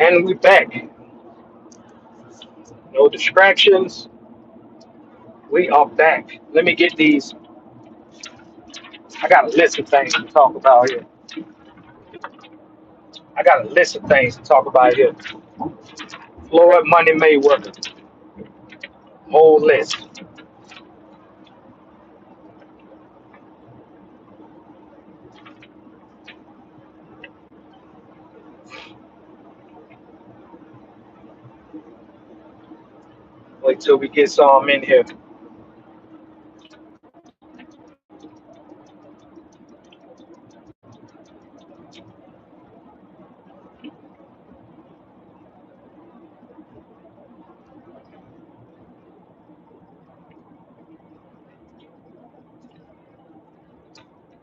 And we back. No distractions. We are back. Let me get these. I got a list of things to talk about here. I got a list of things to talk about here. Floyd Money Mayweather. Whole list. Wait till we get some in here.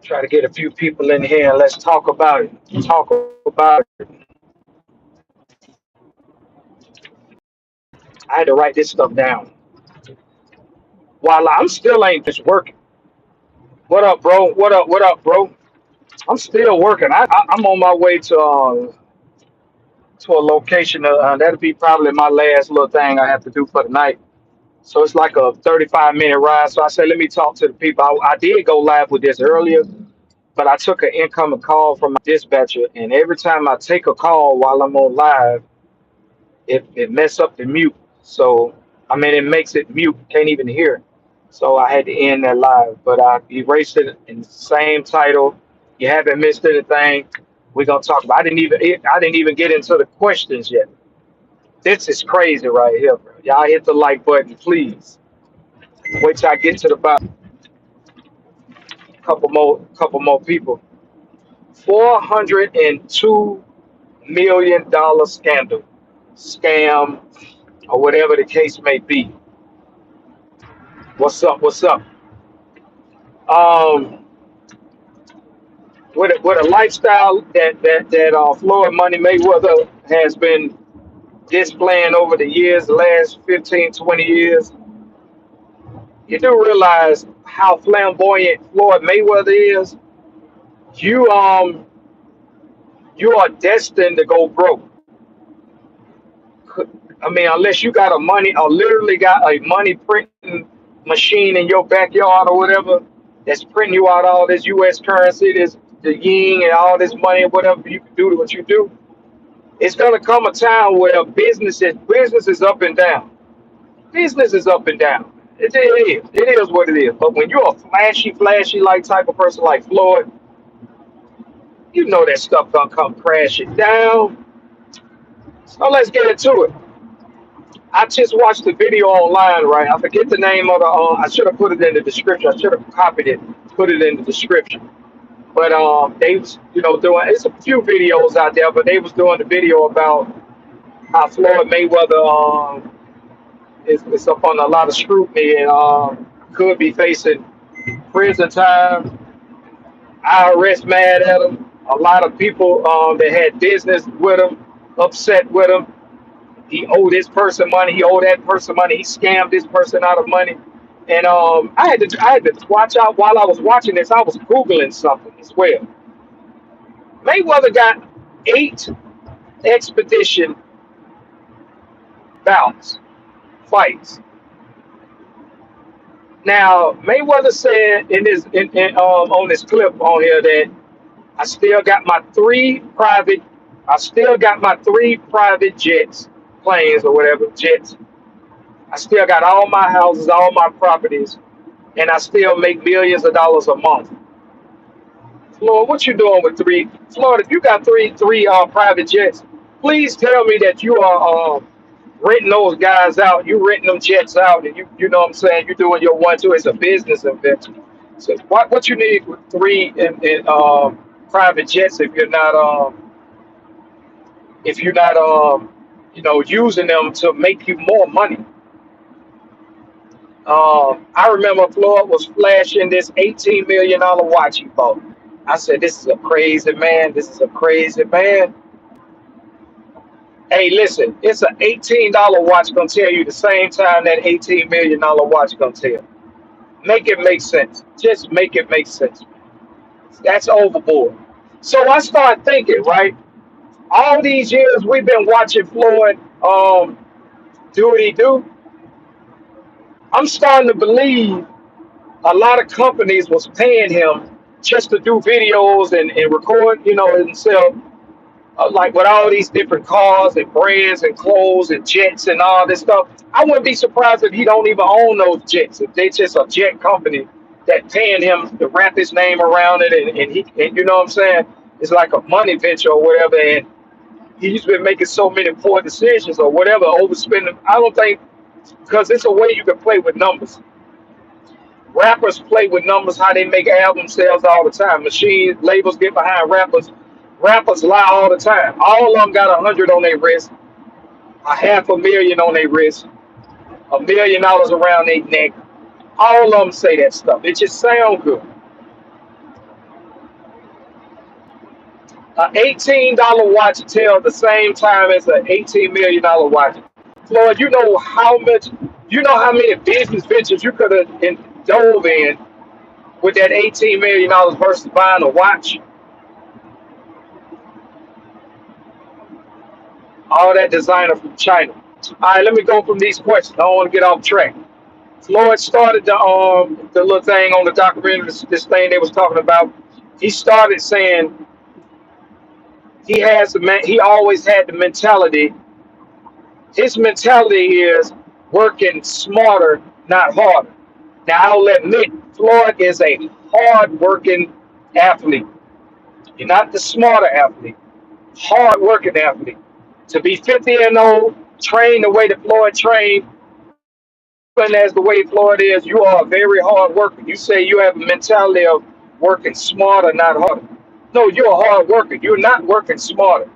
Try to get a few people in here and let's talk about it. Talk about it. I had to write this stuff down. While I'm still ain't just working. What up, bro? What up? What up, bro? I'm still working. I'm on my way to a location. That'll be probably my last little thing I have to do for the night. So it's like a 35-minute ride. So I said, let me talk to the people. I did go live with this earlier, but I took an incoming call from my dispatcher, and every time I take a call while I'm on live, it mess up the mute. So I mean, it makes it mute. Can't even hear it. So I had to end that live, but I erased it in the same title. You haven't missed anything. We're gonna talk about. I didn't even get into the questions yet. This is crazy right here, bro. Y'all hit the like button, please. Wait till I get to the about couple more people. $402 million scandal, scam, or whatever the case may be. What's up? What's up? Um, with a lifestyle that Floyd Money Mayweather has been displaying over the years, the last 15, 20 years, you do realize how flamboyant Floyd Mayweather is. You you are destined to go broke. I mean, unless you got a money or literally got a money printing machine in your backyard or whatever that's printing you out all this U.S. currency, this the yin and all this money and whatever you can do to what you do. It's gonna come a time where business is up and down. Business is up and down. It is. It is what it is. But when you're a flashy like type of person like Floyd, you know that stuff gonna come crashing down. So let's get into it. I just watched the video online, right? I forget the name of the. I should have put it in the description. I should have copied it, put it in the description. But they was, doing. It's a few videos out there, but they was doing the video about how Floyd Mayweather is up on a lot of scrutiny and could be facing prison time. IRS mad at him. A lot of people that had business with him upset with him. He owed this person money. He owed that person money. He scammed this person out of money. And I had to watch out while I was watching this. I was googling something as well. Mayweather got 8 expedition bouts, fights. Now Mayweather said on this clip on here that I still got my three private, I still got my three private jets, planes or whatever jets. I still got all my houses, all my properties, and I still make millions of dollars a month. Floyd, what you doing with three? Floyd, if you got three private jets, please tell me that you are renting those guys out. You renting them jets out, and you know what I'm saying. You're doing your 1-2. It's a business event. So what you need with three in private jets if you're not using them to make you more money. I remember Floyd was flashing this $18 million watch he bought. I said, "This is a crazy man. This is a crazy man." Hey, listen, it's an $18 watch gonna tell you the same time that $18 million watch gonna tell. Make it make sense. Just make it make sense. That's overboard. So I start thinking, right? All these years we've been watching Floyd do what he do. I'm starting to believe a lot of companies was paying him just to do videos and record, himself, like with all these different cars and brands and clothes and jets and all this stuff. I wouldn't be surprised if he don't even own those jets. If they just a jet company that paying him to wrap his name around it, and you know what I'm saying? It's like a money venture or whatever. And he's been making so many poor decisions or whatever, overspending. I don't think, because it's a way you can play with numbers. Rappers play with numbers, how they make album sales all the time. Machine labels get behind rappers. Rappers lie all the time. All of them got 100 on their wrist, a half a million on their wrist, $1 million around their neck. All of them say that stuff. It just sound good. An $18 watch tells the same time as an $18 million watch. Floyd, you know how many business ventures you could have dove in with that $18 million versus buying a watch. All that designer from China. All right, let me go from these questions. I don't want to get off track. Floyd started the little thing on the documentary, this thing they was talking about. He started saying he always had the mentality. His mentality is working smarter, not harder. Now I'll admit, Floyd is a hard working athlete. You're not the smarter athlete, hard working athlete. To be 50 and old, train the way that Floyd trained, and as the way Floyd is, you are a very hard worker. You say you have a mentality of working smarter, not harder. No, you're a hard worker. You're not working smarter.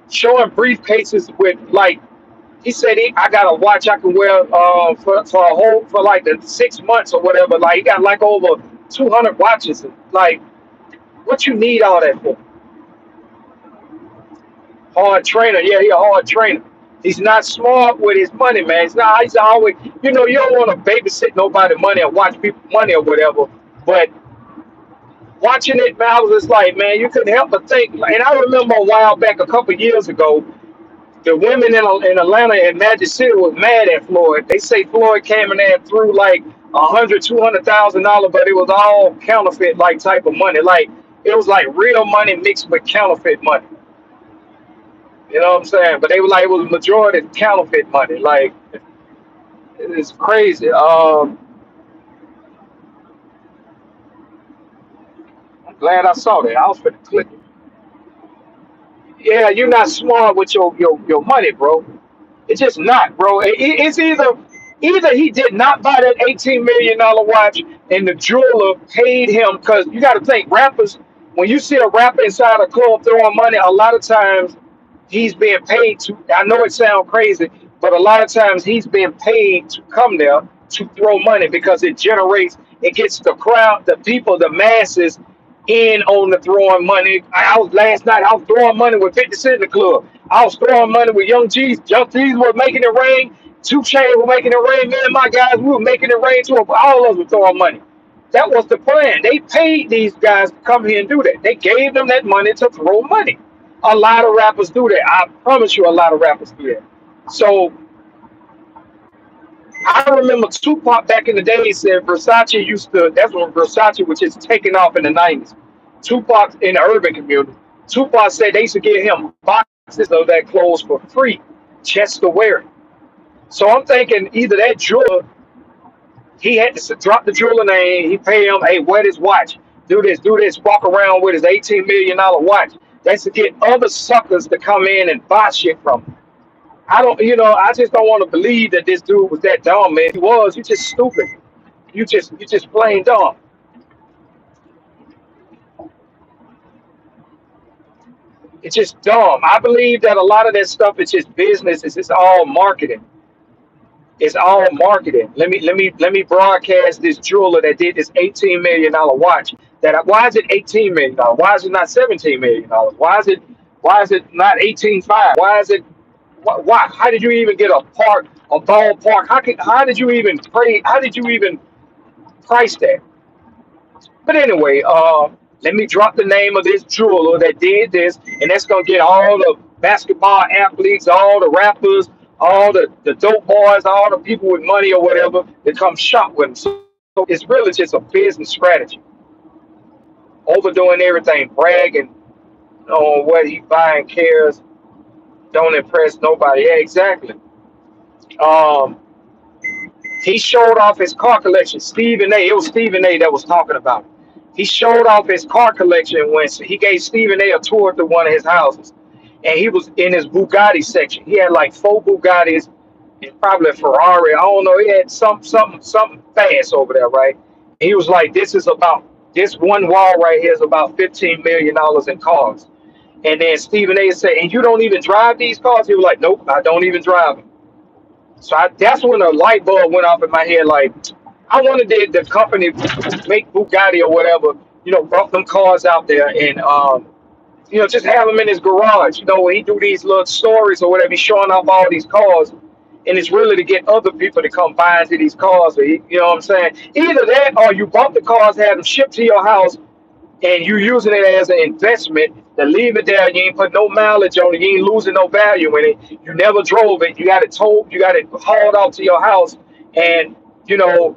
Showing briefcases with like he said, I got a watch I can wear for like the 6 months or whatever. Like he got like over 200 watches. Like, what you need all that for? Hard trainer, yeah, he a hard trainer. He's not smart with his money, man. He's always, you don't want to babysit nobody money or watch people money or whatever. But watching it, man, I was just like, man, you couldn't help but think. And I remember a while back, a couple years ago, the women in Atlanta and Magic City was mad at Floyd. They say Floyd came in there and threw like $100,000, $200,000, but it was all counterfeit like type of money. Like it was like real money mixed with counterfeit money. You know what I'm saying? But they were like it was majority counterfeit money. Like it's crazy. I'm glad I saw that. I was finna click it. Yeah, you're not smart with your money, bro. It's just not, bro. It's either he did not buy that $18 million watch and the jeweler paid him because you got to think rappers. When you see a rapper inside a club throwing money, a lot of times he's being paid to. I know it sounds crazy, but a lot of times he's being paid to come there to throw money because it gets the crowd, the people, the masses in on the throwing money. I was last night. I was throwing money with 50 Cent in the club. I was throwing money with Young G's. Young G's were making it rain. Two Chainz were making it rain. Me and my guys, we were making it rain too. All of us were throwing money. That was the plan. They paid these guys to come here and do that. They gave them that money to throw money. A lot of rappers do that. I promise you, a lot of rappers do that. So I remember Tupac back in the day said Versace used to. That's when Versace was just taking off in the '90s. Tupac in the urban community. Tupac said they used to give him boxes of that clothes for free, just to wear it. So I'm thinking either that jeweler, he had to drop the jeweler name, he pay him, hey, wear this watch, do this, walk around with his $18 million watch. That's to get other suckers to come in and buy shit from him. I just don't want to believe that this dude was that dumb, man. He was. You just stupid. You just plain dumb. It's just dumb. I believe that a lot of that stuff is just business. It's just all marketing. It's all marketing. Let me broadcast this jeweler that did this $18 million watch. Why is it $18 million? Why is it not $17 million? Why is it not 18.5? Why is it why? How did you even get a ballpark? How did you even pray? How did you even price that? But anyway, Let me drop the name of this jeweler that did this, and that's gonna get all the basketball athletes, all the rappers, all the dope boys, all the people with money or whatever to come shop with him. So it's really just a business strategy, overdoing everything, bragging on what he buying, cares, don't impress nobody. Yeah, exactly. Um, he showed off his car collection. Stephen A. It was Stephen A. that was talking about it. He showed off his car collection when he gave Stephen A. a tour to one of his houses, and he was in his Bugatti section. He had like four Bugattis and probably a Ferrari. I don't know. He had something fast over there, right? And he was like, "This is about this one wall right here is about $15 million in cars." And then Stephen A. said, "And you don't even drive these cars?" He was like, "Nope, I don't even drive them." So that's when a light bulb went off in my head. Like, I wanted the company make Bugatti or whatever, brought them cars out there and just have them in his garage. When he do these little stories or whatever, he's showing off all these cars, and it's really to get other people to come buy into these cars. Or you know what I'm saying? Either that, or you bought the cars, have them shipped to your house, and you using it as an investment to leave it there. You ain't put no mileage on it. You ain't losing no value in it. You never drove it. You got it towed. You got it hauled out to your house. And, you know,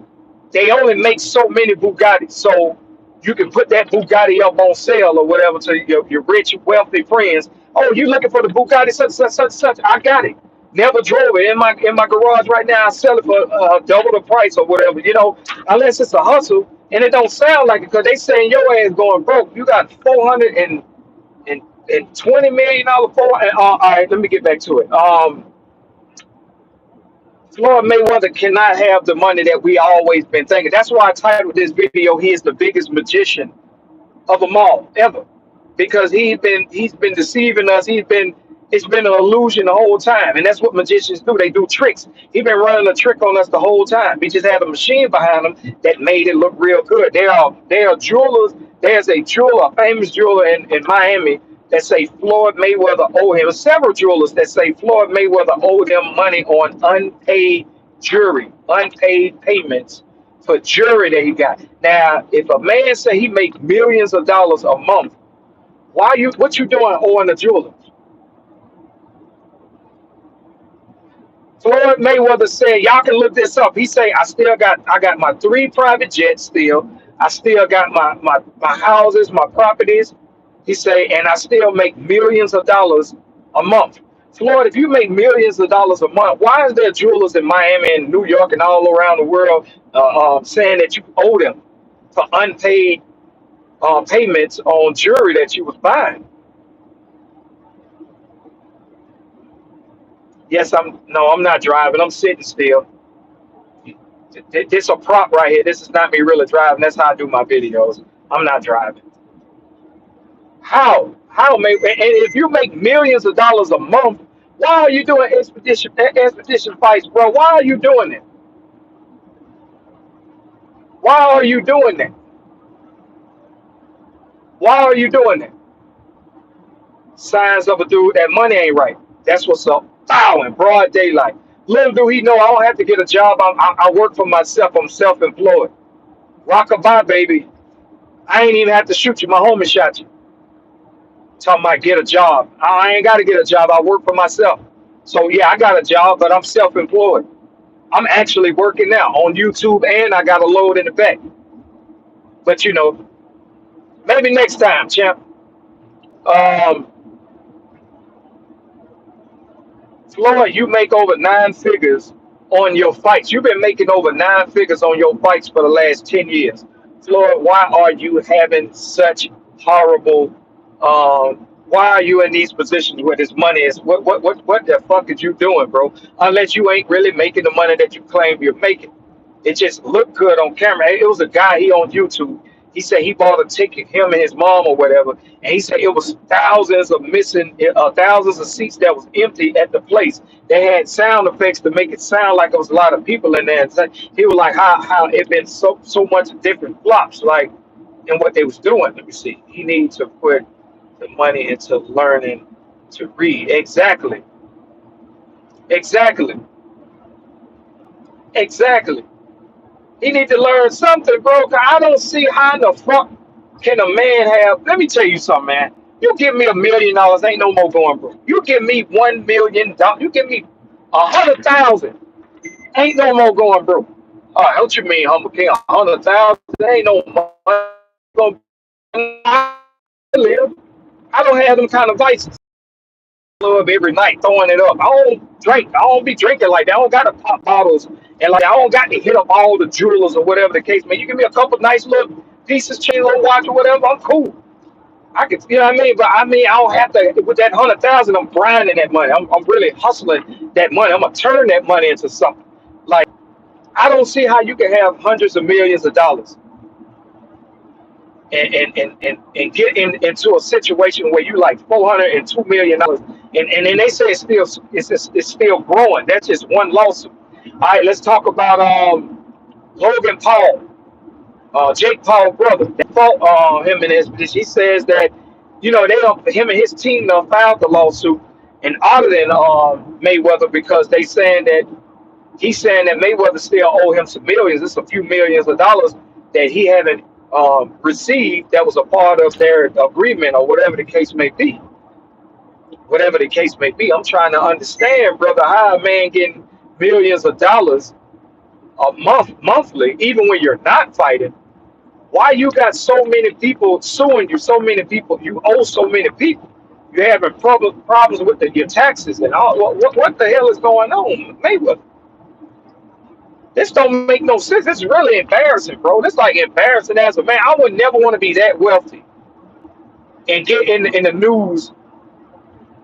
they only make so many Bugattis. So you can put that Bugatti up on sale or whatever to your rich, wealthy friends. Oh, you looking for the Bugatti, such, such, such, such. I got it. Never drove it in my garage right now. I sell it for double the price or whatever. Unless it's a hustle, and it don't sound like it because they saying your ass going broke. You got 420 million dollar for. All right, let me get back to it. Floyd Mayweather cannot have the money that we always been thinking. That's why I titled this video. He is the biggest magician of them all ever, because he's been deceiving us. It's been an illusion the whole time, and that's what magicians do. They do tricks. He's been running a trick on us the whole time. He just had a machine behind him that made it look real good. There are jewelers. There's a jeweler, a famous jeweler in Miami that say Floyd Mayweather owe him. Several jewelers that say Floyd Mayweather owed him money on unpaid jury, unpaid payments for jury that he got. Now, if a man say he make millions of dollars a month, what you doing owing the jeweler? Floyd Mayweather said, y'all can look this up. He say, I got my three private jets still. I still got my houses, my properties. He say, and I still make millions of dollars a month. Floyd, if you make millions of dollars a month, why is there jewelers in Miami and New York and all around the world saying that you owe them for unpaid payments on jewelry that you was buying? Yes, I'm not driving. I'm sitting still. This a prop right here. This is not me really driving. That's how I do my videos. I'm not driving. How make and if you make millions of dollars a month, why are you doing expedition fights, bro? Why are you doing it? Why are you doing that? Why are you doing that? Signs of a dude that money ain't right. That's what's up. Bow in broad daylight. Little do he know I don't have to get a job. I work for myself. I'm self-employed. Rockabye, baby. I ain't even have to shoot you. My homie shot you. Talking about get a job. I ain't got to get a job. I work for myself. So yeah, I got a job, but I'm self-employed. I'm actually working now on YouTube, and I got a load in the back. But maybe next time, champ. Um, Floyd, you make over nine figures on your fights. You've been making over nine figures on your fights for the last 10 years. Floyd, why are you having such horrible why are you in these positions where this money is what the fuck is you doing, bro? Unless you ain't really making the money that you claim you're making. It just looked good on camera. It was a guy he on YouTube. He said he bought a ticket, him and his mom or whatever, and he said it was thousands of seats that was empty at the place. They had sound effects to make it sound like there was a lot of people in there. And so he was like, how it been so much different flops, like in what they was doing. Let me see. He needs to put the money into learning to read. Exactly. Exactly. Exactly. He need to learn something, bro. 'Cause I don't see how in the fuck. Can a man have? Let me tell you something, man. You give me $1 million, ain't no more going broke. You give me $1 million, you give me 100,000, ain't no more going broke. All right, what you mean, humble king? 100,000, ain't no money gonna live. I don't have them kind of vices. Club every night, throwing it up. I don't drink. I don't be drinking like that. I don't got to pop bottles and like I don't got to hit up all the jewelers or whatever the case. Man, you give me a couple nice little pieces, chain, little watch or whatever. I'm cool. I could, you know what I mean? But I mean, I don't have to with that 100,000. I'm grinding that money. I'm really hustling that money. I'm gonna turn that money into something. Like I don't see how you can have hundreds of millions of dollars and get into a situation where you like $402 million, and they say it's still growing. That's just one lawsuit. All right, let's talk about Logan Paul, Jake Paul brother. They fought him in his. He says that they don't him and his team done filed the lawsuit and auditing Mayweather because they saying that he's saying that Mayweather still owe him some millions. It's a few millions of dollars that he haven't received. That was a part of their agreement or whatever the case may be. Whatever the case may be, I'm trying to understand, brother, how a man getting millions of dollars monthly, even when you're not fighting. Why you got so many people suing you? So many people you owe so many people. You're having problems with your taxes and all. What the hell is going on, Mayweather? This don't make no sense. This is really embarrassing, bro. This like embarrassing as a man. I would never want to be that wealthy and get in the news,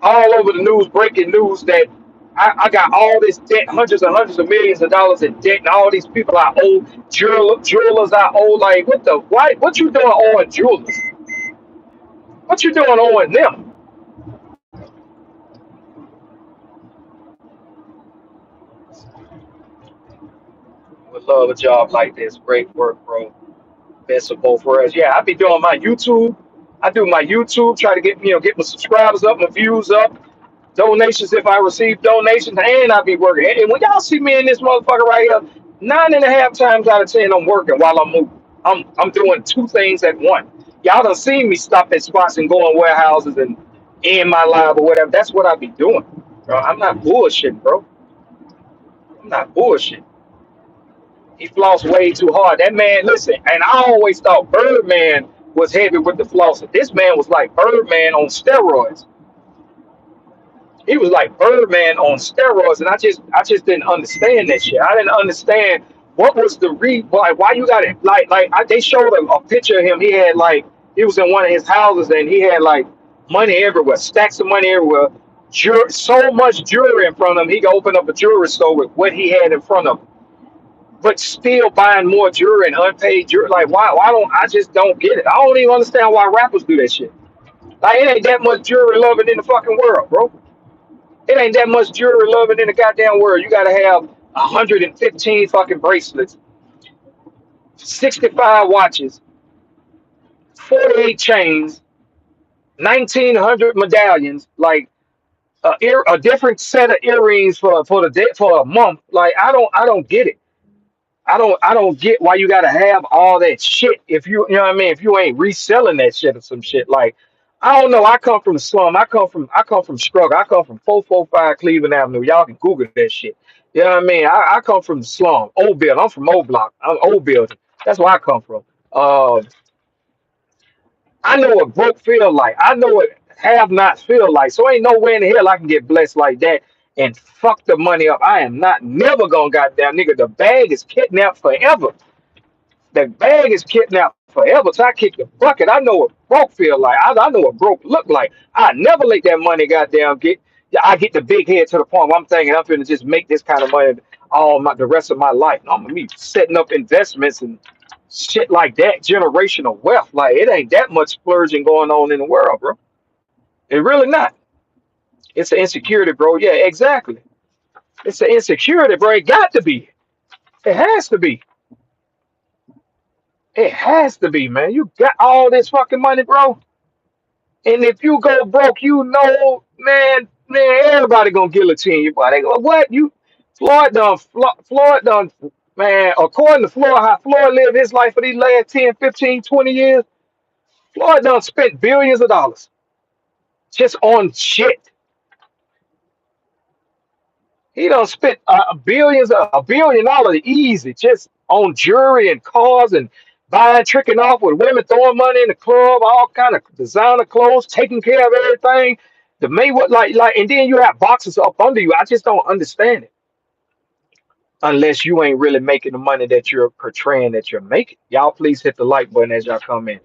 all over the news, breaking news that I got all this debt, hundreds and hundreds of millions of dollars in debt, and all these people I owe, jewelers I owe. Like, what the, why, what you doing owing jewelers? What you doing owing them? Would love a job like this. Great work, bro. Best of both worlds. Yeah, I be doing my YouTube. I do my YouTube, try to get my subscribers up, my views up, donations if I receive donations, and I be working. And when y'all see me in this motherfucker right here, 9.5 times out of 10, I'm working while I'm moving. I'm doing two things at once. Y'all done seen me stop at spots and go in warehouses and in my live or whatever. That's what I be doing, bro. I'm not bullshitting, bro. I'm not bullshitting. He flossed way too hard. That man, listen, and I always thought Birdman was heavy with the flossing. This man was like Birdman on steroids. He was like Birdman on steroids, and I just didn't understand that shit. I didn't understand what was the like why you got it they showed a picture of him. He had like he was in one of his houses and he had like money everywhere, stacks of money everywhere, so much jewelry in front of him. He could open up a jewelry store with what he had in front of him, but still buying more jewelry and unpaid jewelry. Like why don't I just don't get it? I don't even understand why rappers do that shit. Like it ain't that much jewelry loving in the fucking world, bro. It ain't that much jewelry loving in the goddamn world. You gotta have 115 fucking bracelets, 65 watches, 48 chains, 1,900 medallions, like a different set of earrings for the day for a month. Like I don't get it. I don't get why you gotta have all that shit if you know what I mean, if you ain't reselling that shit or some shit. Like I don't know. I come from the slum. I come from struggle. I come from 445 Cleveland Avenue. Y'all can Google that shit. You know what I mean? I come from the slum. Old building. I'm from old block. I'm old building. That's where I come from. I know what broke feel like. I know what have not feel like. So ain't no way in the hell I can get blessed like that and fuck the money up. I am not never gonna goddamn nigga. The bag is kidnapped forever. The bag is kidnapped forever. So I kick the bucket. I know what broke feel like. I know what broke look like. I never let that money goddamn get. I get the big head to the point where I'm thinking I'm gonna just make this kind of money the rest of my life. I'm gonna be setting up investments and shit like that, generational wealth. Like it ain't that much splurging going on in the world, bro. It really not. It's an insecurity, bro. Yeah, exactly. It's an insecurity, bro. It got to be. It has to be. It has to be, man. You got all this fucking money, bro. And if you go broke, man, everybody gonna guillotine you. But they go, what? Floyd done, man, according to Floyd, how Floyd lived his life for these last 10, 15, 20 years, Floyd done spent billions of dollars just on shit. He done spent $1 billion easy just on jewelry and cars and buying, tricking off with women, throwing money in the club, all kind of designer clothes, taking care of everything. The Mayweather, and then you have boxes up under you. I just don't understand it unless you ain't really making the money that you're portraying that you're making. Y'all, please hit the like button as y'all come in.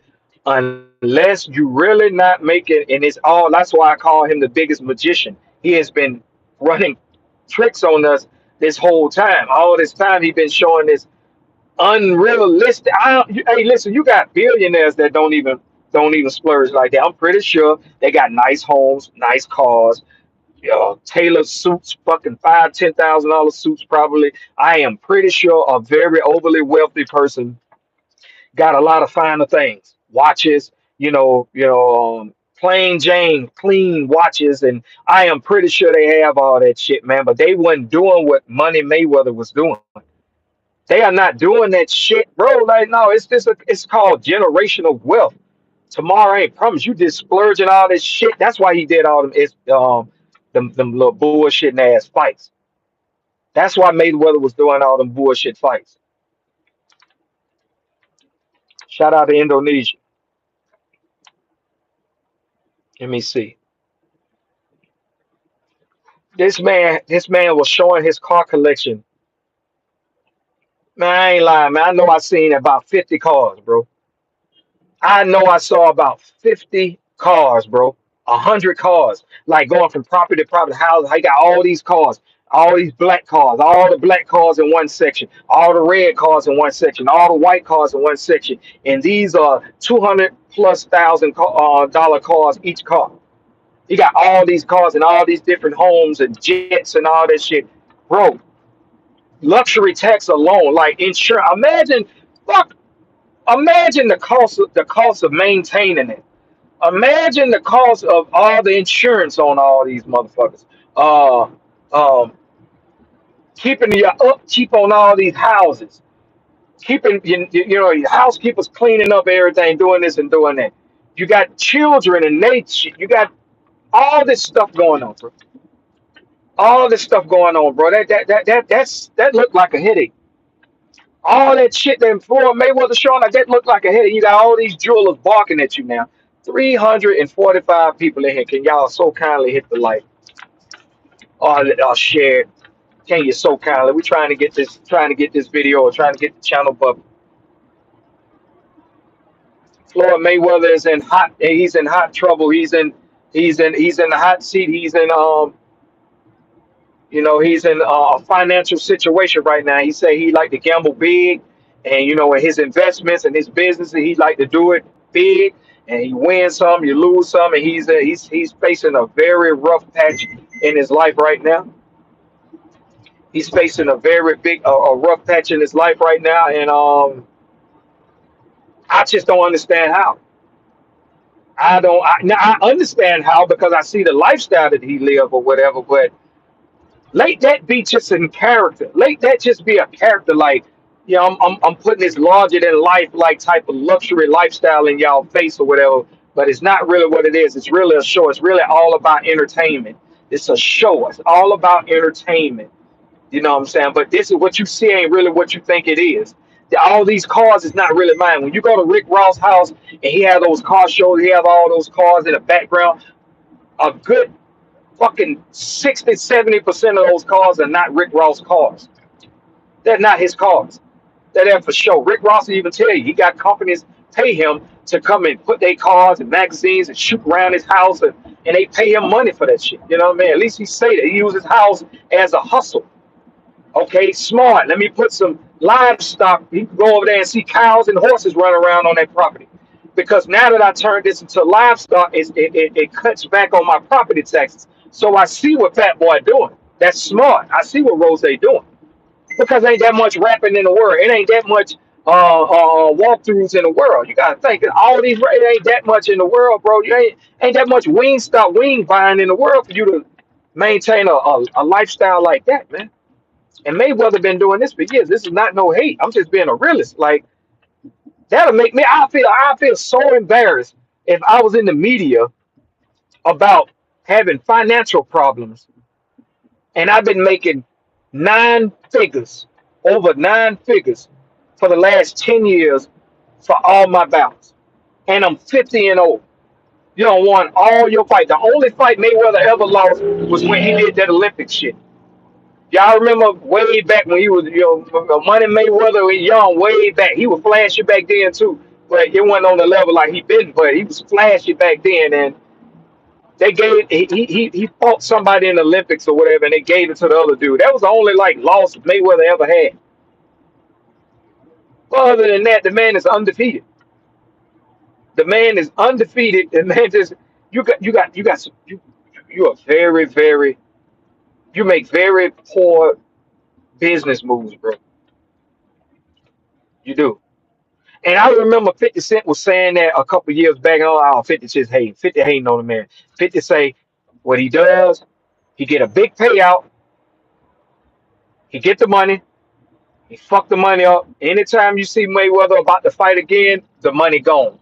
Unless you really not making, and it's all. That's why I call him the biggest magician. He has been running tricks on us this whole time. All this time he been showing this unrealistic. Hey, listen, you got billionaires that don't even splurge like that. I'm pretty sure they got nice homes, nice cars, tailored suits, fucking $5,000, $10,000 suits probably. I am pretty sure a very overly wealthy person got a lot of finer things, watches, plain Jane, clean watches, and I am pretty sure they have all that shit, man. But they wasn't doing what Money Mayweather was doing. They are not doing that shit, bro. Like, no, it's called generational wealth. Tomorrow ain't promised. You just splurging all this shit. That's why he did all them little bullshit ass fights. That's why Mayweather was doing all them bullshit fights. Shout out to Indonesia. Let me see. This man was showing his car collection. Man, I ain't lying, man. I know I seen about 50 cars, bro. I know I saw about 50 cars, bro. 100 cars. Like going from property to property house. I got all these cars, all these black cars, all the black cars in one section, all the red cars in one section, all the white cars in one section. And these are 200 plus thousand dollar cars each car. You got all these cars and all these different homes and jets and all that shit. Bro, luxury tax alone, like insurance. Fuck, imagine the cost of maintaining it. Imagine the cost of all the insurance on all these motherfuckers. Uh, um, keeping your upkeep on all these houses, keeping your housekeepers cleaning up everything, doing this and doing that. You got children and you got all this stuff going on, bro. All this stuff going on, bro. That looked like a headache. All that shit that Floyd Mayweather showing, like that looked like a headache. You got all these jewelers barking at you now. 345 people in here. Can y'all so kindly hit the like or share? Can you so kindly? We trying to get this video or trying to get the channel, but Floyd Mayweather is in hot. He's in hot trouble. He's in the hot seat. He's in a financial situation right now. He say he like to gamble big, and in his investments and his business, he like to do it big. And he wins some, you lose some, and he's facing a very rough patch in his life right now. He's facing a very big, a rough patch in his life right now, and I just don't understand how. I don't. Now I understand how because I see the lifestyle that he live or whatever, but let that be just in character. Let that just be a character. Like, I'm putting this larger than life like type of luxury lifestyle in y'all face or whatever. But it's not really what it is. It's really a show. It's really all about entertainment. It's a show. It's all about entertainment. You know what I'm saying? But this is what you see ain't really what you think it is. All these cars is not really mine. When you go to Rick Ross' house and he had those car shows, he have all those cars in the background. A good fucking 60, 70% of those cars are not Rick Ross cars. They're not his cars. They're there for show. Rick Ross will even tell you he got companies pay him to come and put their cars and magazines and shoot around his house, and they pay him money for that shit. You know what I mean? At least he say that he uses his house as a hustle. Okay, smart. Let me put some livestock. You can go over there and see cows and horses running around on that property. Because now that I turned this into livestock, it cuts back on my property taxes. So I see what Fat Boy doing. That's smart. I see what Rose doing. Because ain't that much rapping in the world. It ain't that much walkthroughs in the world. You gotta think that all these it ain't that much in the world, bro. You ain't that much wing buying in the world for you to maintain a lifestyle like that, man. And Mayweather been doing this for years. This is not no hate. I'm just being a realist. Like That'll make me. I feel so embarrassed if I was in the media about having financial problems, and I've been making nine figures, over nine figures, for the last 10 years for all my bouts, and I'm 50 and old. You don't won all your fight. The only fight Mayweather ever lost was when he did that Olympic shit. Y'all remember way back when he was, Money Mayweather was young, way back. He was flashy back then too, but it wasn't on the level like he been. But he was flashy back then, and they gave he fought somebody in the Olympics or whatever, and they gave it to the other dude. That was the only like loss Mayweather ever had. But other than that, the man is undefeated. The man is undefeated. The man just you got you are very you make very poor business moves, bro. You do. And I remember 50 Cent was saying that a couple years back. Oh, 50 just hating. 50 hating on the man. 50 say what he does, he get a big payout, he get the money, he fuck the money up. Anytime you see Mayweather about to fight again, the money gone.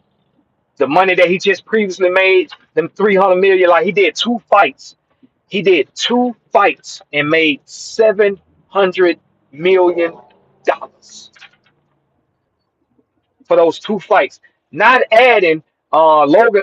The money that he just previously made, them 300 million, like he did two fights. He did two fights and made $700 million for those two fights. Not adding Logan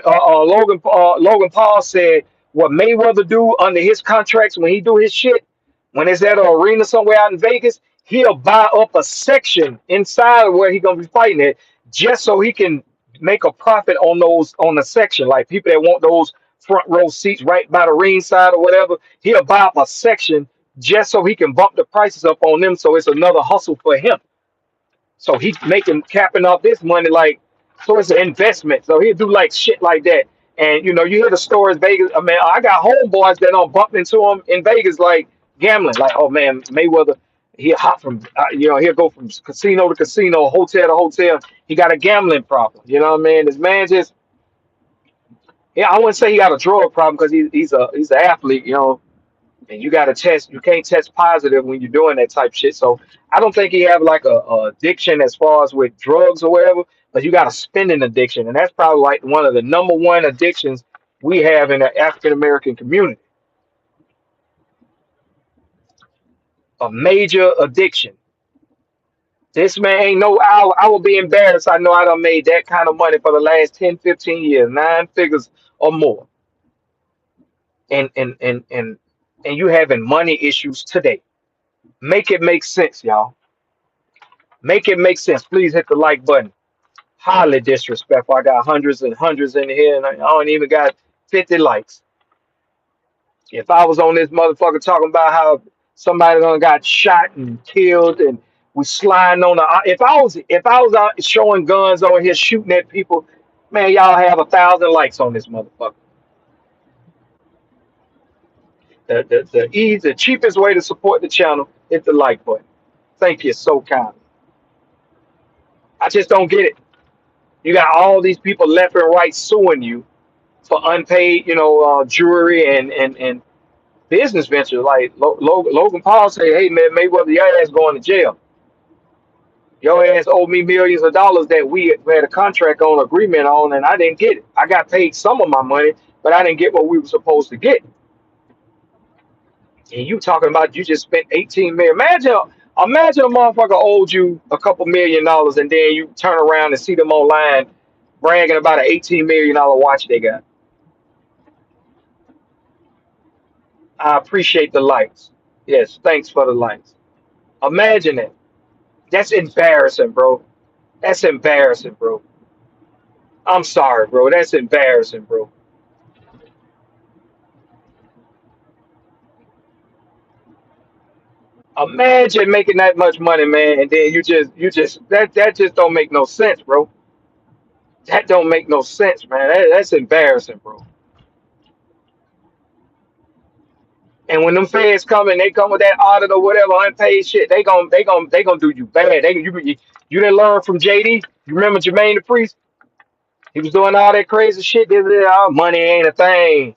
Paul said what Mayweather do under his contracts when he do his shit, when it's at an arena somewhere out in Vegas, he'll buy up a section inside of where he gonna be fighting it just so he can make a profit on those on the section. Like people that want those front row seats right by the ringside or whatever, he'll buy up a section just so he can bump the prices up on them. So it's another hustle for him. So he's making capping off this money like so it's an investment. So he'll do like shit like that. And you hear the stories Vegas. I mean, I got homeboys that don't bump into him in Vegas like gambling. Like, oh man, Mayweather, he'll hop from he'll go from casino to casino, hotel to hotel. He got a gambling problem. You know what I mean? This man just yeah, I wouldn't say he got a drug problem because he's an athlete, and you got to test. You can't test positive when you're doing that type shit. So I don't think he have like a addiction as far as with drugs or whatever. But you got a spending addiction, and that's probably like one of the number one addictions we have in the African American community. A major addiction. This man ain't no. I will be embarrassed. I know I done made that kind of money for the last 10, 15 years, nine figures or more, and you having money issues today. Make it make sense, y'all. Make it make sense. Please hit the like button. Highly disrespectful. I got hundreds and hundreds in here, and I don't even got 50 likes. If I was on this motherfucker talking about how somebody done got shot and killed, and we sliding on the, if I was out showing guns over here shooting at people, man, y'all have 1,000 likes on this motherfucker. The cheapest way to support the channel, hit the like button. Thank you so kindly. I just don't get it. You got all these people left and right suing you for unpaid, jewelry and business ventures. Like Logan Paul say, "Hey man, Mayweather, your ass going to jail. Your ass owed me millions of dollars that we had a contract on, agreement on, and I didn't get it. I got paid some of my money, but I didn't get what we were supposed to get." And you talking about you just spent 18 million. Imagine a motherfucker owed you a couple $1 million, and then you turn around and see them online bragging about an $18 million watch they got. I appreciate the likes. Yes, thanks for the likes. Imagine it. That's embarrassing, bro. That's embarrassing, bro. I'm sorry, bro. That's embarrassing, bro. Imagine making that much money, man, and then you just that just don't make no sense, bro. That don't make no sense, man. That's embarrassing, bro. And when them feds come and they come with that audit or whatever unpaid shit, they gonna do you bad. You didn't learn from JD. You remember Jermaine the Priest? He was doing all that crazy shit. Oh, money ain't a thing.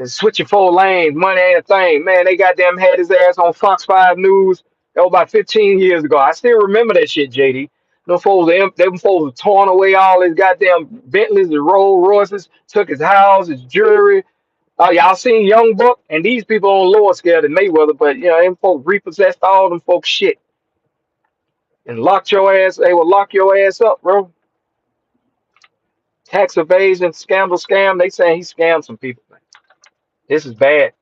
Switching 4 lanes, money ain't a thing. Man, they goddamn had his ass on Fox 5 News. That was about 15 years ago. I still remember that shit, JD. Them folks torn away all his goddamn Bentleys and Rolls Royces, took his house, his jewelry. Y'all seen Young Buck, and these people on lower scale than Mayweather, but them folks repossessed all them folks shit and locked your ass. They will lock your ass up, bro. Tax evasion, scam. They saying he scammed some people. Man. This is bad.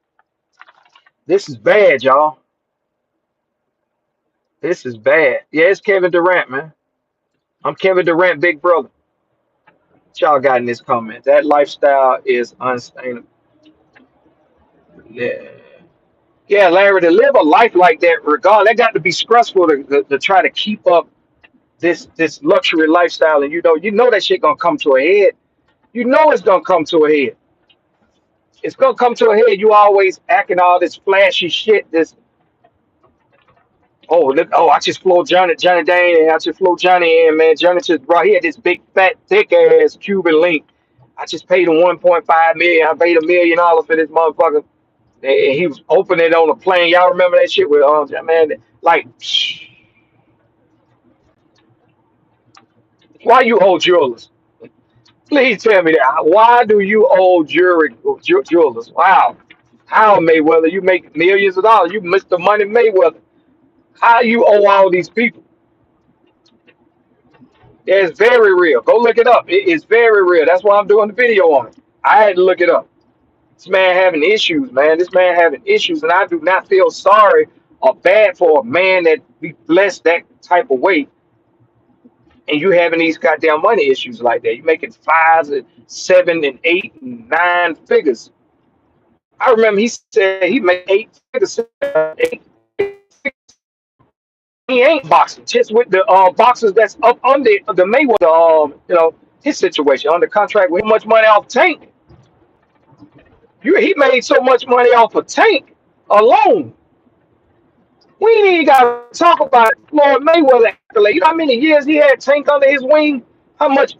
This is bad, y'all. This is bad. Yeah, it's Kevin Durant, man. I'm Kevin Durant, big brother. What y'all got in this comment? That lifestyle is unsustainable. Yeah. Yeah, Larry, to live a life like that, regardless, that got to be stressful to try to keep up this luxury lifestyle, and you know that shit gonna come to a head. You know it's gonna come to a head. It's gonna come to a head. You always acting all this flashy shit. I just flew Johnny Dane, and I just flew Johnny in, man. Johnny just brought he had this big fat thick ass Cuban link. I just paid him 1.5 million. I paid $1 million for this motherfucker. And he was opening it on a plane. Y'all remember that shit with man? Like, why you hold jewelers? Please tell me that. Why do you owe jewelers? Wow. How, Mayweather? You make millions of dollars. You Mr. Money Mayweather. How you owe all these people? It's very real. Go look it up. It is very real. That's why I'm doing the video on it. I had to look it up. This man having issues, man. This man having issues, and I do not feel sorry or bad for a man that be blessed that type of way. And you having these goddamn money issues like that. You making fives and seven and eight and nine figures. I remember he said he made eight figures. He ain't boxing, just with the boxers that's up under the Mayweather, his situation under contract with much money off Tank. He made so much money off of Tank alone. We ain't even got to talk about Floyd Mayweather. You know how many years he had Tank under his wing? How much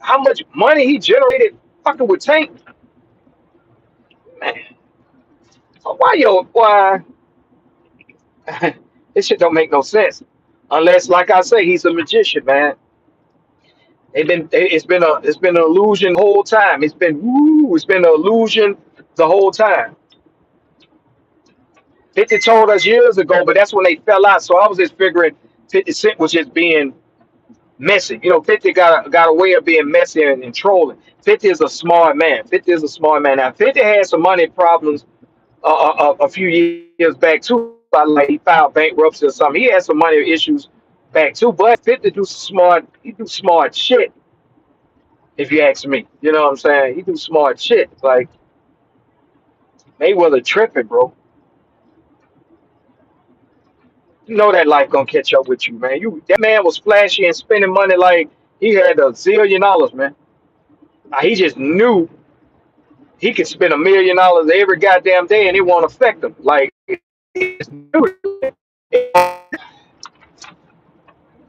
money he generated fucking with Tank? Man, so why this shit don't make no sense. Unless, like I say, he's a magician, man. It's been an illusion the whole time. It's been an illusion the whole time. 50 told us years ago, but that's when they fell out. So I was just figuring 50 Cent was just being messy. 50 got a way of being messy and trolling. 50 is a smart man. 50 is a smart man. Now 50 had some money problems a few years back too. Like he filed bankruptcy or something. He had some money issues back too. But 50 he do smart shit. If you ask me, you know what I'm saying? He do smart shit. Like Mayweather tripping, bro. You know that life gonna catch up with you, man. That man was flashy and spending money like he had $1 zillion, man. He just knew he could spend $1 million every goddamn day and it won't affect him. Like he just knew it.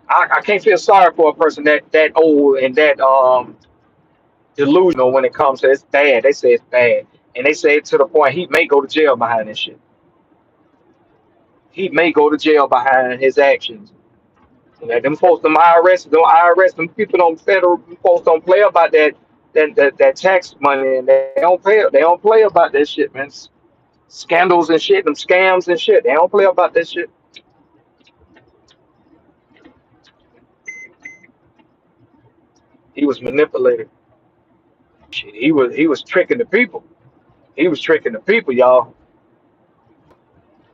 I can't feel sorry for a person that old and that delusional when it comes to it's bad. They say it's bad, and they say it to the point he may go to jail behind this shit. He may go to jail behind his actions. Them folks, them people, them federal folks don't play about that tax money, and they don't play about that shit, man. Scandals and shit, them scams and shit. They don't play about that shit. He was manipulated. Shit, he was tricking the people. He was tricking the people, y'all.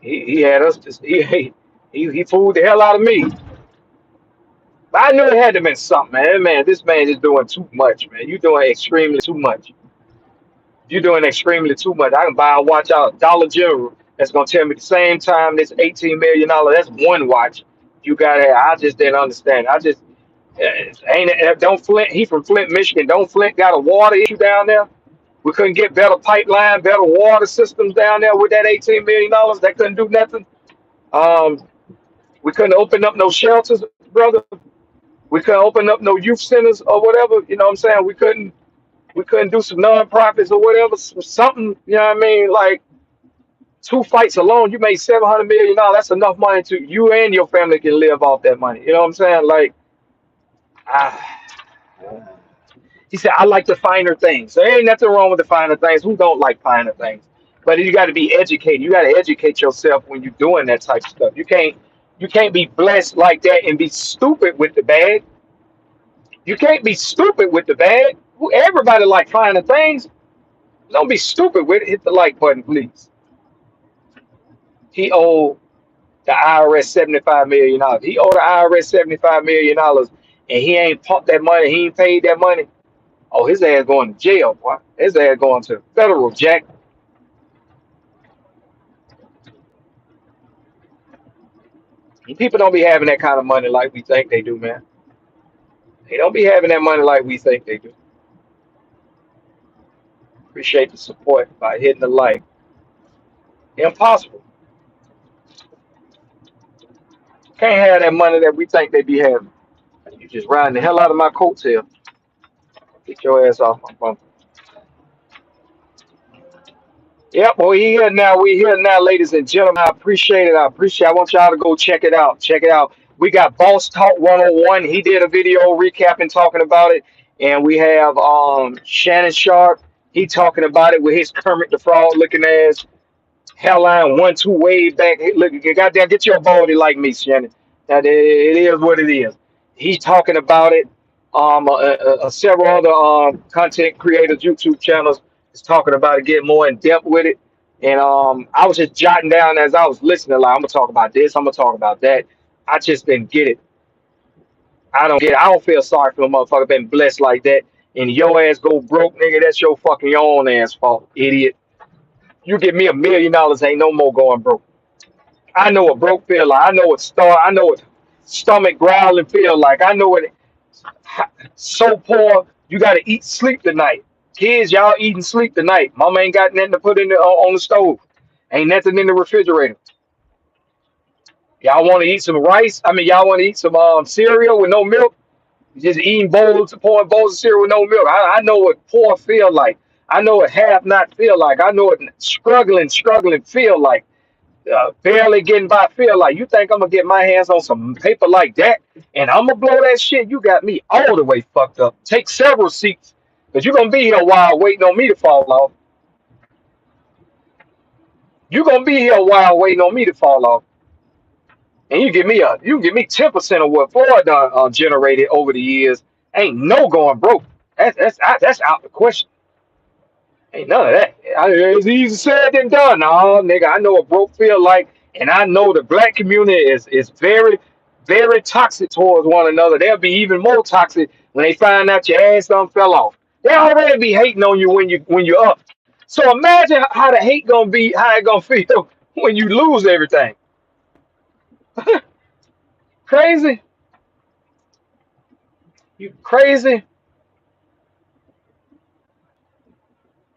He had us. He fooled the hell out of me. But I knew it had to been something, man. Man, this man is doing too much, man. You doing extremely too much. You're doing extremely too much. I can buy a watch out Dollar General that's gonna tell me the same time this $18 million. That's one watch you got. I just didn't understand. I just ain't don't Flint. He from Flint, Michigan. Don't Flint got a water issue down there? We couldn't get better pipeline, better water systems down there with that $18 million. That couldn't do nothing. Um, we couldn't open up no shelters, brother. We couldn't open up no youth centers or whatever. You know what I'm saying? We couldn't do some non-profits or whatever, something, you know what I mean? Like two fights alone, you made $700 million. That's enough money to you and your family can live off that money. You know what I'm saying? Like Ah, he said, I like the finer things. There ain't nothing wrong with the finer things. Who don't like finer things? But you got to be educated. You got to educate yourself when you're doing that type of stuff. You can't be blessed like that and be stupid with the bag. You can't be stupid with the bag. Everybody like finer things. Don't be stupid with it. Hit the like button, please. He owed the IRS $75 million. He owed the IRS $75 million, and he ain't pumped that money. He ain't paid that money. Oh, his ass going to jail, boy. His ass going to federal jack. People don't be having that kind of money like we think they do, man. They don't be having that money like we think they do. Appreciate the support by hitting the like. Impossible. Can't have that money that we think they be having. You just riding the hell out of my coattail. Get your ass off my phone. Yep, well, we here now. We here now, ladies and gentlemen. I appreciate it. I appreciate it. I want y'all to go check it out. Check it out. We got Boss Talk 101. He did a video recapping, talking about it. And we have Shannon Sharp. He talking about it with his Kermit the Frog looking ass. Hellline 1-2 way back. Hey, look, you goddamn get your body like me, Shannon. That it is what it is. He's talking about it. Several other content creators, YouTube channels is talking about it, getting more in depth with it. And I was just jotting down as I was listening. Like I'm gonna talk about this. I'm gonna talk about that. I just didn't get it. I don't get it. I don't feel sorry for a motherfucker been blessed like that. And your ass go broke, nigga. That's your fucking own ass fault, idiot. You give me $1 million, ain't no more going broke. I know what broke feel like. I know what I know what stomach growling feel like. I know what so poor you got to eat sleep tonight. Kids, y'all eating sleep tonight. Mama ain't got nothing to put in on the stove. Ain't nothing in the refrigerator. Y'all want to eat some rice? I mean, y'all want to eat some cereal with no milk? Just eating pouring bowls of cereal with no milk. I know what poor feel like. I know what have not feel like. I know what struggling feel like. Barely getting by feel like. You think I'm gonna get my hands on some paper like that and I'm gonna blow that shit? You got me all the way fucked up. Take several seats because you're gonna be here a while waiting on me to fall off. You're gonna be here a while waiting on me to fall off. And you give me 10% of what Floyd done generated over the years. Ain't no going broke. That's out the question. Ain't none of that. It's easy said than done. No, nigga, I know what broke feel like, and I know the black community is very, very toxic towards one another. They'll be even more toxic when they find out your ass done fell off. They already be hating on you when you're up. So imagine how the hate gonna be, how it gonna feel when you lose everything. Crazy, you crazy.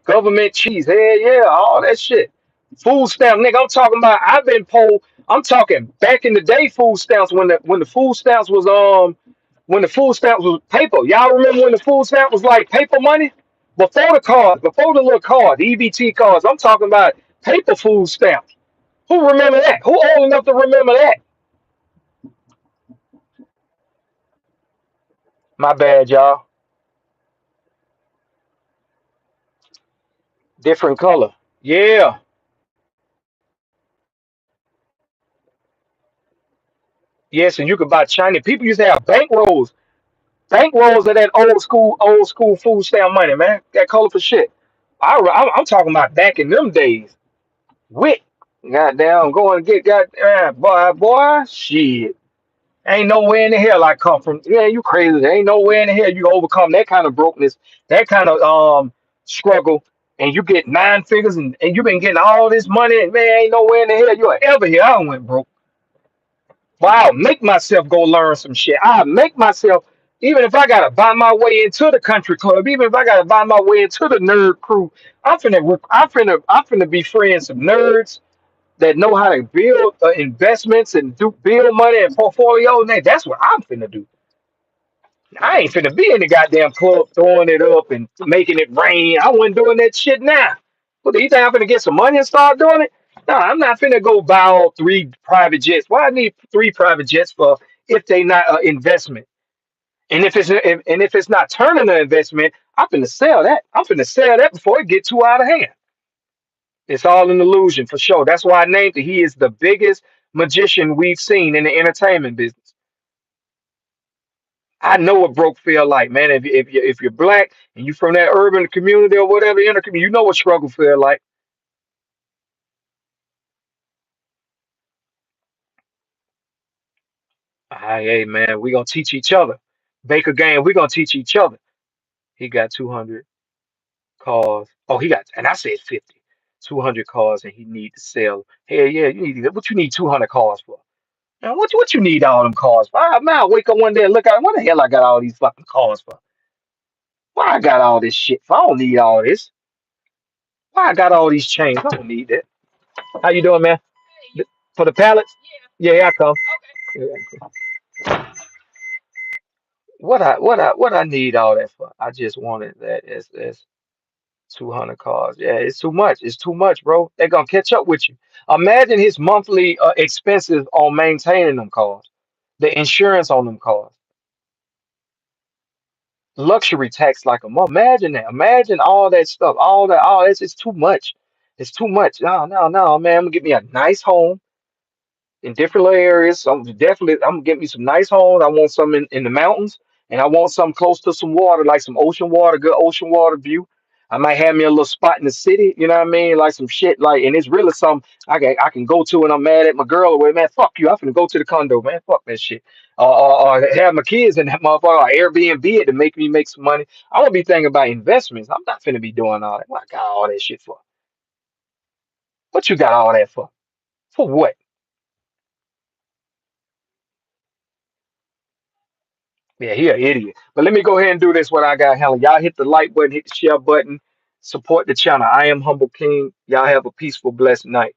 Government cheese, hell yeah, all that shit. Food stamp, nigga. I'm talking about. I've been poll. I'm talking back in the day. Food stamps when the food stamps was when the food stamps was paper. Y'all remember when the food stamp was like paper money before the card, before the little card, the EBT cards. I'm talking about paper food stamps. Who remember that? Who old enough to remember that? My bad, y'all. Different color. Yeah. Yes, and you could buy Chinese. People used to have bank rolls. Bank rolls of that old school food stamp money, man. That colorful shit. I'm talking about back in them days. Wit. Goddamn, going to get boy, shit. Ain't nowhere in the hell I come from. Yeah, you crazy. There ain't nowhere in the hell you overcome that kind of brokenness, that kind of struggle, and you get 9 figures and you been getting all this money, and man, ain't nowhere in the hell you ever hear I went broke. Well, I'll make myself go learn some shit. I'll make myself, even if I gotta buy my way into the country club, even if I gotta buy my way into the nerd crew, I'm finna be friends some nerds that know how to build investments and do build money and portfolios. Man, that's what I'm finna do. I ain't finna be in the goddamn club throwing it up and making it rain. I wasn't doing that shit now. What do you think I'm finna get some money and start doing it? No, I'm not finna go buy all 3 private jets. Why I need 3 private jets for if they not investment? And if it's not turning an investment, I'm finna sell that. I'm finna sell that before it get too out of hand. It's all an illusion for sure. That's why I named it. He is the biggest magician we've seen in the entertainment business. I know what broke feel like, man. If you're black and you from that urban community or whatever inner community, you know what struggle feel like. Hey man, we gonna teach each other. Baker game, we gonna teach each other. He got 200 cars. Oh, he got, and I said 50. 200 cars, and he need to sell. Hell yeah, you need what you need 200 cars for? Now, what you need all them cars for? Man, I wake up one day and look at what the hell I got all these fucking cars for? Why I got all this shit for? I don't need all this. Why I got all these chains? I don't need that. How you doing, man? For the pallets? Yeah, yeah, I come. Yeah, what I need all that for? I just wanted that as 200 cars. Yeah, it's too much. It's too much, bro. They're gonna catch up with you. Imagine his monthly expenses on maintaining them cars, the insurance on them cars, luxury tax like a month. Imagine that. Imagine all that stuff. All that. All this. It's too much. It's too much. No, no, no, man. I'm gonna get me a nice home in different little areas. I'm gonna get me some nice homes. I want some in the mountains, and I want some close to some water, like some ocean water, good ocean water view. I might have me a little spot in the city, you know what I mean? Like some shit, like, and it's really some I can go to, and I'm mad at my girl away, man. Fuck you, I'm finna go to the condo, man. Fuck that shit. Or have my kids in that motherfucker, or Airbnb it to make me make some money. I want to be thinking about investments. I'm not finna be doing all that. What I got all that shit for? What you got all that for? For what? Yeah, he an idiot. But let me go ahead and do this. What I got, Helen. Y'all hit the like button, hit the share button, support the channel. I am Humble King. Y'all have a peaceful, blessed night.